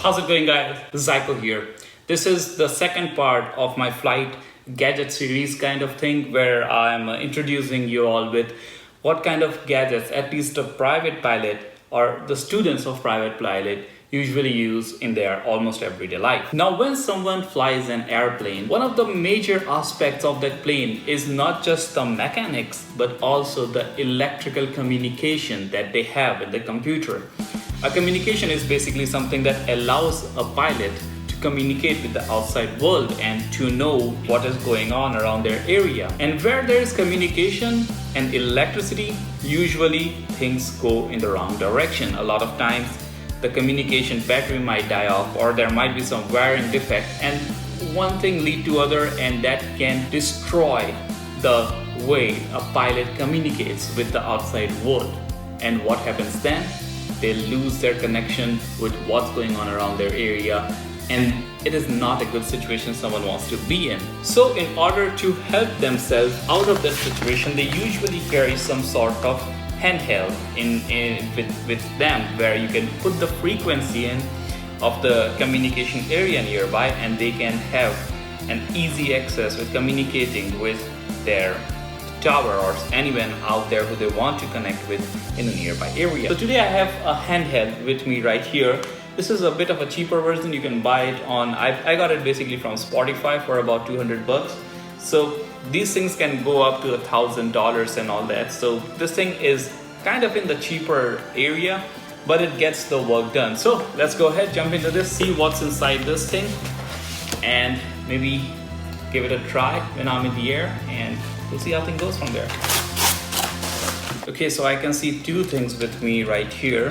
How's it going, guys? Xaikoo here. This is the second part of my flight gadget series kind of thing where I'm introducing you all with what kind of gadgets at least a private pilot or the students of private pilot usually use in their almost everyday life. Now, when someone flies an airplane, one of the major aspects of that plane is not just the mechanics, but also the electrical communication that they have with the computer. A communication is basically something that allows a pilot to communicate with the outside world and to know what is going on around their area. And where there is communication and electricity, usually things go in the wrong direction. A lot of times, the communication battery might die off or there might be some wiring defect, and one thing lead to other, and that can destroy the way a pilot communicates with the outside world. And what happens then? They lose their connection with what's going on around their area, and it is not a good situation someone wants to be in. So in order to help themselves out of that situation, they usually carry some sort of handheld with them, where you can put the frequency in of the communication area nearby, and they can have an easy access with communicating with their tower or anyone out there who they want to connect with in the nearby area. So today I have a handheld with me right here. This is a bit of a cheaper version. You can buy it on, I got it basically from Sporty for about 200 bucks. So these things can go up to $1,000 and all that. So this thing is kind of in the cheaper area, but it gets the work done. So let's go ahead, jump into this, see what's inside this thing, and maybe give it a try when I'm in the air, and we'll see how things goes from there. Okay, so I can see two things with me right here.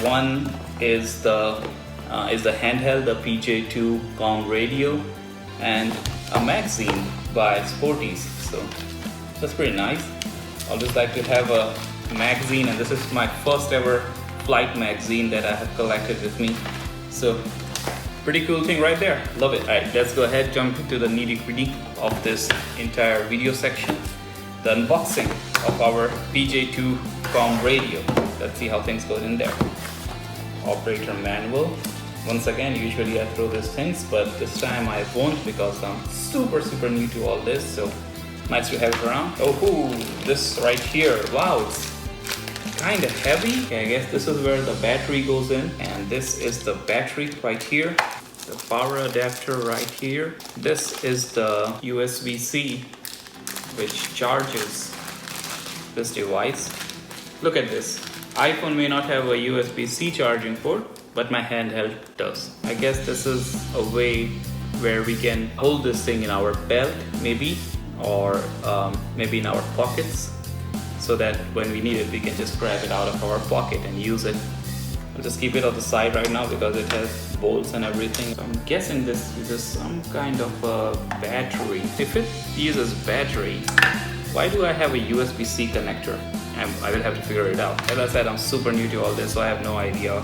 One is the handheld, the PJ2 com radio, and a magazine by Sporty. So that's pretty nice. Always like to have a magazine, and this is my first ever flight magazine that I have collected with me. So pretty cool thing right there. Love it. Alright, let's go ahead, jump into the nitty-gritty of this entire video section. The unboxing of our PJ2 com radio. Let's see how things go in there. Operator manual. Once again, usually I throw these things, but this time I won't because I'm super new to all this. So nice to have it around. Oh, this right here. Wow, it's kind of heavy. Okay, I guess this is where the battery goes in, and this is the battery right here. The power adapter right here. This is the USB-C which charges this device. Look at this. iPhone may not have a USB-C charging port, but my handheld does. I guess this is a way where we can hold this thing in our belt maybe, or maybe in our pockets, so that when we need it we can just grab it out of our pocket and use it. I'll just keep it on the side right now because it has bolts and everything. So I'm guessing this uses some kind of a battery. If it uses battery, why do I have a USB-C connector? I will have to figure it out. As I said, I'm super new to all this, so I have no idea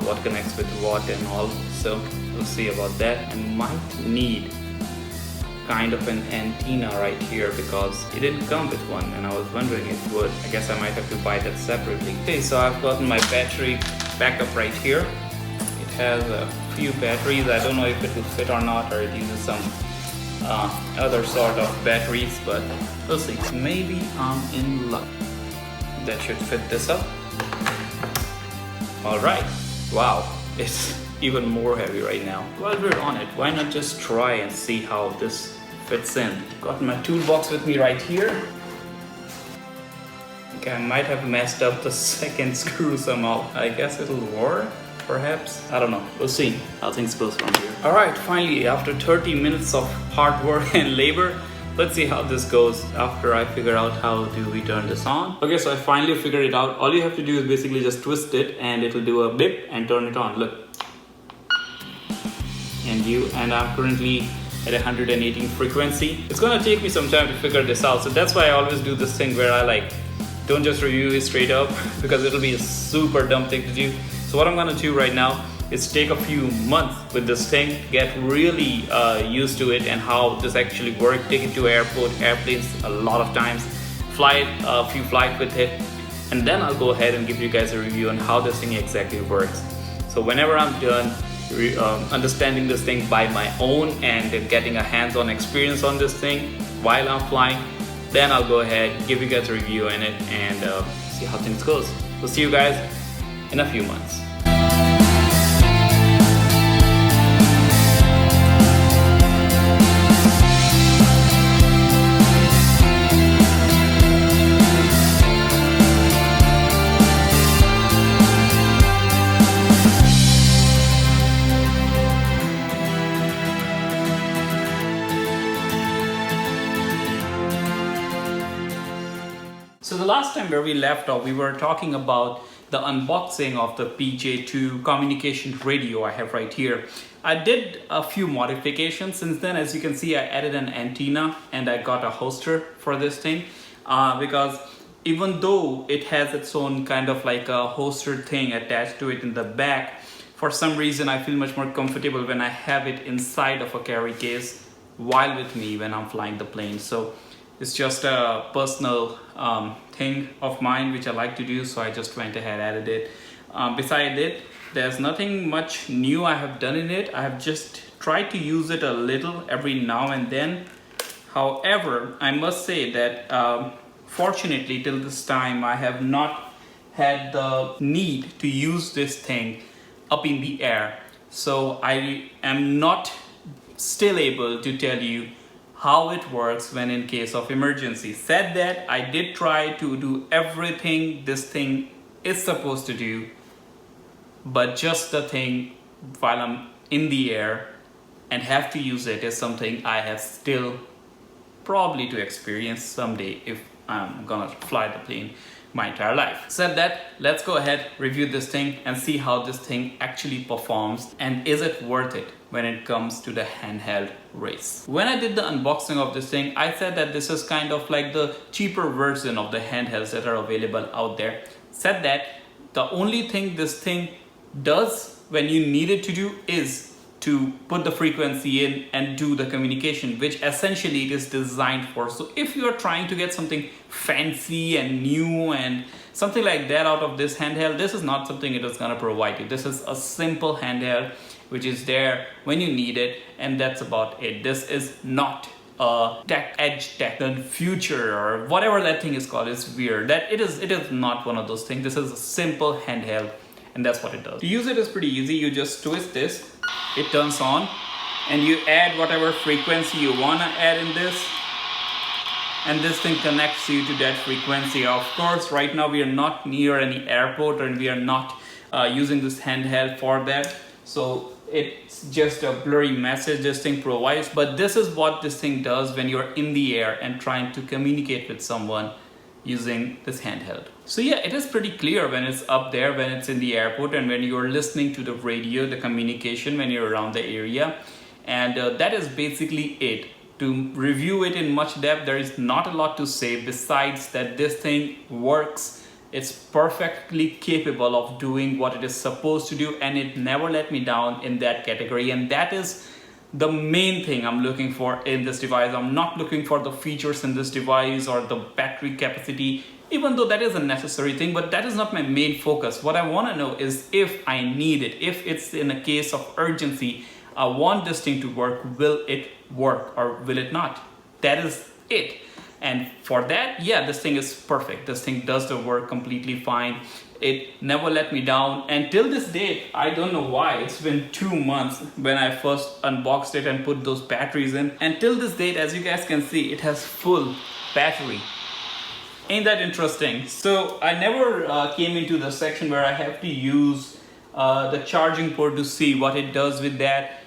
what connects with what and all. So we'll see about that. I might need kind of an antenna right here because it didn't come with one, and I was wondering if it would. I guess I might have to buy that separately. Okay, so I've gotten my battery backup right here. It has a few batteries. I don't know if it will fit or not, or it uses some other sort of batteries, but we'll see. Maybe I'm in luck. That should fit this up. All right. Wow, it's even more heavy right now. While we're on it, why not just try and see how this fits in? Got my toolbox with me right here. Okay, I might have messed up the second screw somehow. I guess it'll work, perhaps. I don't know. We'll see how things goes from here. All right, finally, after 30 minutes of hard work and labor, let's see how this goes after I figure out how do we turn this on. Okay, so I finally figured it out. All you have to do is basically just twist it and it'll do a beep and turn it on. Look. And I'm currently at 118 frequency. It's gonna take me some time to figure this out. So that's why I always do this thing where I don't just review it straight up because it'll be a super dumb thing to do. So what I'm gonna do right now is take a few months with this thing, get really used to it and how this actually works, take it to airplanes a lot of times, fly a few flights with it, and then I'll go ahead and give you guys a review on how this thing exactly works. So whenever I'm done understanding this thing by my own and getting a hands-on experience on this thing while I'm flying, then I'll go ahead, give you guys a review in it, and see how things goes. We'll see you guys in a few months. So the last time where we left off, we were talking about the unboxing of the PJ2 communication radio I have right here. I did a few modifications since then. As you can see, I added an antenna and I got a holster for this thing because even though it has its own kind of like a holster thing attached to it in the back, for some reason I feel much more comfortable when I have it inside of a carry case while with me when I'm flying the plane. So it's just a personal thing of mine which I like to do, so I just went ahead and added it. Beside it, there's nothing much new I have done in it. I have just tried to use it a little every now and then. However, I must say that fortunately till this time I have not had the need to use this thing up in the air. So I am not still able to tell you how it works when in case of emergency. Said that, I did try to do everything this thing is supposed to do, but just the thing while I'm in the air and have to use it is something I have still probably to experience someday if I'm gonna fly the plane my entire life. Said that, let's go ahead, review this thing and see how this thing actually performs and is it worth it when it comes to the handheld race. When I did the unboxing of this thing, I said that this is kind of like the cheaper version of the handhelds that are available out there. Said that the only thing this thing does when you need it to do is to put the frequency in and do the communication, which essentially it is designed for. So if you are trying to get something fancy and new and something like that out of this handheld, this is not something it is gonna provide you. This is a simple handheld which is there when you need it, and that's about it. This is not a edge tech, the future or whatever that thing is called. It's weird. That it is not one of those things. This is a simple handheld, and that's what it does. To use it is pretty easy. You just twist this, it turns on, and you add whatever frequency you wanna add in this, and this thing connects you to that frequency. Of course, right now we are not near any airport and we are not using this handheld for that. So it's just a blurry message this thing provides, but this is what this thing does when you're in the air and trying to communicate with someone using this handheld. So yeah, it is pretty clear when it's up there, when it's in the airport, and when you're listening to the radio, the communication when you're around the area. And that is basically it. To review it in much depth, there is not a lot to say besides that this thing works. It's perfectly capable of doing what it is supposed to do, and it never let me down in that category. And that is the main thing I'm looking for in this device. I'm not looking for the features in this device or the battery capacity, even though that is a necessary thing, but that is not my main focus. What I want to know is if I need it, if it's in a case of urgency, I want this thing to work, will it work or will it not? That is it. And for that, yeah, this thing is perfect. This thing does the work completely fine. It never let me down. And till this date, I don't know why, it's been 2 months when I first unboxed it and put those batteries in. And till this date, as you guys can see, it has full battery. Ain't that interesting? So I never came into the section where I have to use the charging port to see what it does with that.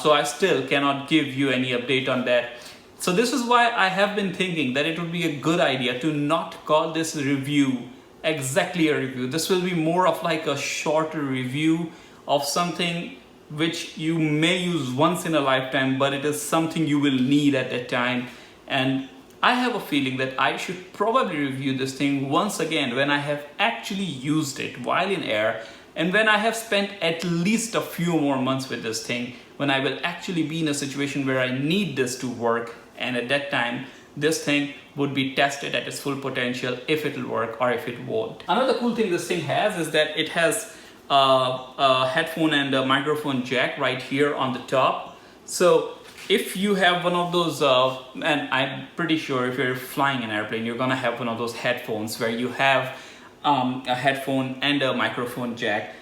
So I still cannot give you any update on that. So this is why I have been thinking that it would be a good idea to not call this review exactly a review. This will be more of like a shorter review of something which you may use once in a lifetime, but it is something you will need at that time. And I have a feeling that I should probably review this thing once again when I have actually used it while in air, and when I have spent at least a few more months with this thing, when I will actually be in a situation where I need this to work. And at that time, this thing would be tested at its full potential, if it will work or if it won't. Another cool thing this thing has is that it has a headphone and a microphone jack right here on the top. So if you have one of those, and I'm pretty sure if you're flying an airplane, you're gonna have one of those headphones where you have a headphone and a microphone jack,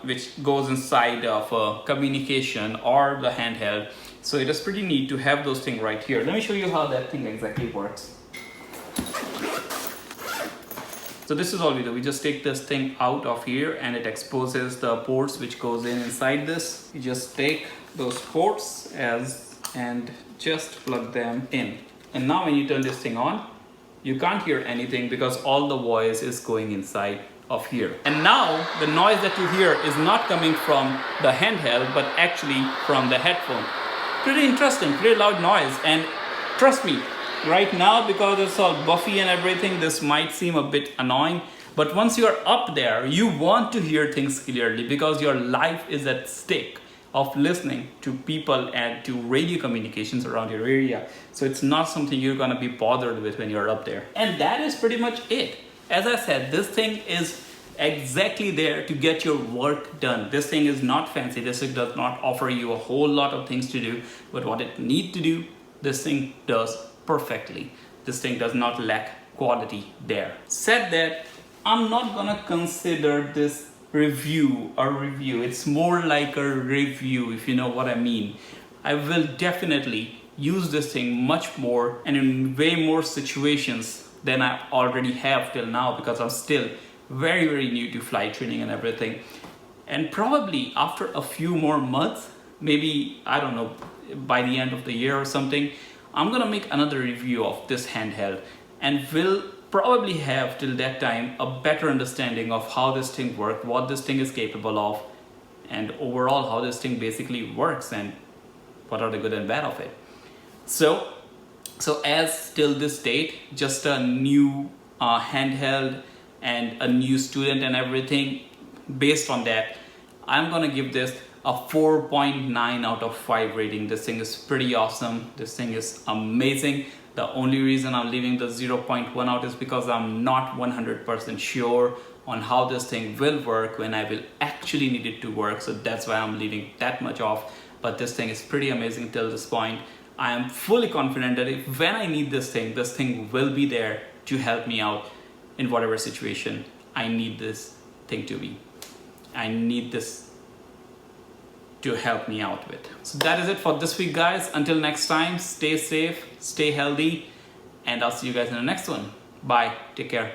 which goes inside of a communication or the handheld. So it is pretty neat to have those things right here. Let me show you how that thing exactly works. So this is all we do. We just take this thing out of here and it exposes the ports which goes inside this. You just take those ports and just plug them in. And now when you turn this thing on, you can't hear anything because all the voice is going inside of here. And now the noise that you hear is not coming from the handheld, but actually from the headphone. Pretty interesting, pretty loud noise. And trust me, right now, because it's all buffy and everything, this might seem a bit annoying, but once you're up there, you want to hear things clearly because your life is at stake of listening to people and to radio communications around your area. So it's not something you're gonna be bothered with when you're up there. And that is pretty much it. As I said, this thing is exactly there to get your work done. This thing is not fancy. This thing does not offer you a whole lot of things to do, but what it needs to do, this thing does perfectly. This thing does not lack quality there. Said that, I'm not gonna consider this review a review. It's more like a review, if you know what I mean. I will definitely use this thing much more and in way more situations than I already have till now, because I'm still very new to flight training and everything. And probably after a few more months, maybe, I don't know, by the end of the year or something, I'm gonna make another review of this handheld and will probably have till that time a better understanding of how this thing works, what this thing is capable of, and overall how this thing basically works and what are the good and bad of it. So as till this date, just a new handheld and a new student and everything, based on that, I'm gonna give this a 4.9 out of 5 rating. This thing is pretty awesome. This thing is amazing. The only reason I'm leaving the 0.1 out is because I'm not 100% sure on how this thing will work when I will actually need it to work. So that's why I'm leaving that much off. But this thing is pretty amazing till this point. I am fully confident that if when I need this thing will be there to help me out in whatever situation I need this thing to be. I need this to help me out with. So that is it for this week, guys. Until next time, stay safe, stay healthy, and I'll see you guys in the next one. Bye, take care.